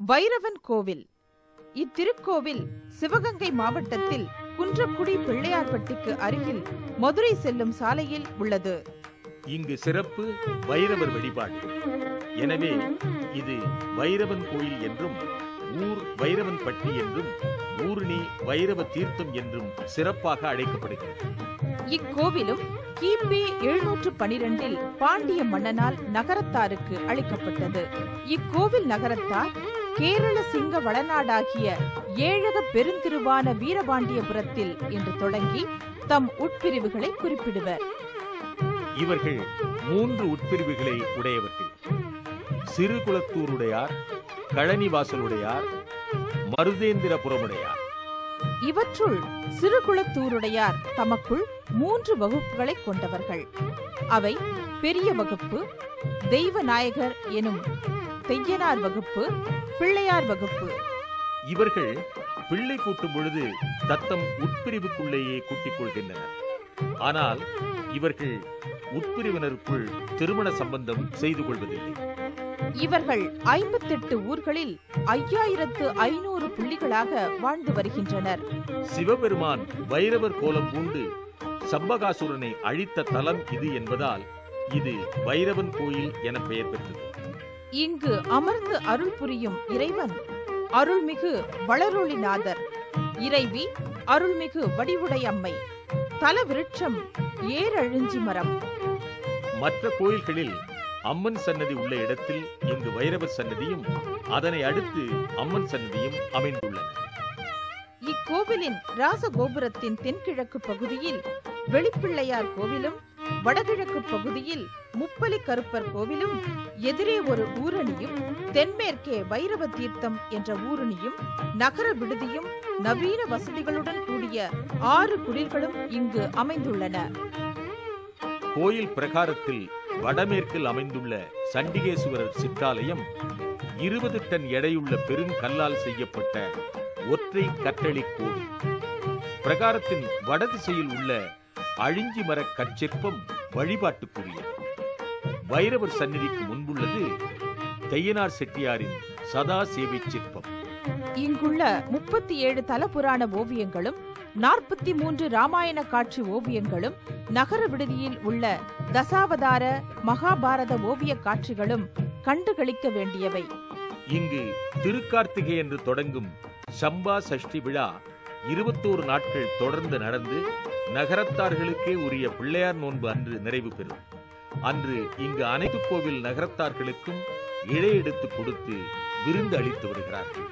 வைரவன் கோவில். இத்திருக்கோவில் சிவகங்கை மாவட்டத்தில் குன்றக்குடி பிள்ளையார்பட்டிக்கு அருகில் மதுரை செல்லும் சாலையில் உள்ளது. இங்கு சிறப்பு வைரவர் வழிபாடு. எனவே இது வைரவன் கோயில் என்றும், ஊர் வைரவன் பட்டி என்றும், ஊருணி வைரவ தீர்த்தம் என்றும் சிறப்பாக அழைக்கப்படுகிறது. இக்கோவிலும் கிபி 712 பாண்டிய மன்னனால் நகரத்தாருக்கு அளிக்கப்பட்டது. இக்கோவில் நகரத்தார் கேரள சிங்க வளநாடாகிய ஏழக பெருந்திருவான வீரபாண்டியபுரத்தில் என்று தொடங்கி தம் உட்பிரிவுகளை குறிப்பிடுவர். இவர்கள் 3 உட்பிரிவுகளை உடையவர்கள். சிறுகுளத்தூருடையார், கழனிவாசலுடையார், மருதேந்திரபுரமுடையார். இவற்றுள் சிறுகுளத்தூருடையார் தமக்குள் 3 வகுப்புகளை கொண்டவர்கள். அவை பெரிய வகுப்பு, தெய்வநாயகர் எனும் தெய்யனார் வகுப்பு, பிள்ளையார் வகுப்பு. இவர்கள் பிள்ளை கூட்டும் பொழுது தத்தம் உட்பிரிவுக்குள்ளேயே கூட்டிக் கொள்கின்றனர். ஆனால் இவர்கள் உட்பிரிவினருக்குள் திருமண சம்பந்தம் செய்து கொள்வதில்லை. இவர்கள் 58 ஊர்களில் 5500 புள்ளிகளாக வாழ்ந்து வருகின்றனர். சிவபெருமான் வைரவர் கோலம் பூண்டு சம்பகாசுரனை அழித்த தலம் இது என்பதால் இது வைரவன் கோயில் என பெயர் பெற்றது. இங்கு அமர்ந்து அருள் புரியும் இறைவன் அருள்மிகு வளரொளிநாதர், இறைவி அருள்மிகு வடிவுடையம்மை, தல விருட்சம் ஏரழிஞ்சி மரம். மற்ற கோயில்களில் அம்மன் சன்னதி உள்ள இடத்தில் இங்கு வைரவர் சன்னதியும், அதனை அடுத்து அம்மன் சன்னதியும் அமைந்துள்ளன. இக்கோவிலின் ராசகோபுரத்தின் தென்கிழக்கு பகுதியில் வெளிப்பிள்ளையார் கோவிலும், வடகிழக்கு பகுதியில் முப்பலி கருப்பர் கோவிலும், எதிரே ஒரு ஊரணியும், தென்மேற்கே வைரவ தீர்த்தம் என்ற ஊரணியும், நகர விடுதியும், நவீன வசதிகளுடன் கூடிய 6 குடில்களும் இங்கு அமைந்துள்ளன. கோயில் பிரகாரத்தில் வடமேற்கில் அமைந்துள்ள சண்டிகேசுவரர் சிற்றாலயம் 20 டன் எடையுள்ள பெருங்கல்லால் செய்யப்பட்ட ஒற்றை கற்றளி கோவில். பிரகாரத்தின் வடதிசையில் உள்ள அழிஞ்சி மர கற்சிற்பம் வழிபாட்டுக்குரியது. வைரவர் சந்நிதிக்கு முன்புள்ளது தெய்யனார் செட்டியாரின் சதா சேவை சிற்பம். இங்குள்ள 37 தலபுராண ஓவியங்களும் 43 ராமாயண காட்சி ஓவியங்களும், நகர விடுதியில் உள்ள தசாவதார மகாபாரத ஓவிய காட்சிகளும் கண்டுகளிக்க வேண்டியவை. இங்கு திருக்கார்த்திகை என்று தொடங்கும் சம்பா சஷ்டி விழா 21 நாட்கள் தொடர்ந்து நடந்து நகரத்தார்களுக்கே உரிய பிள்ளையார் நோன்பு அன்று நிறைவு பெறும். அன்று இங்கு அனைத்து கோவில் நகரத்தார்களுக்கும் இழை எடுத்து கொடுத்து விருந்து அளித்து வருகிறார்கள்.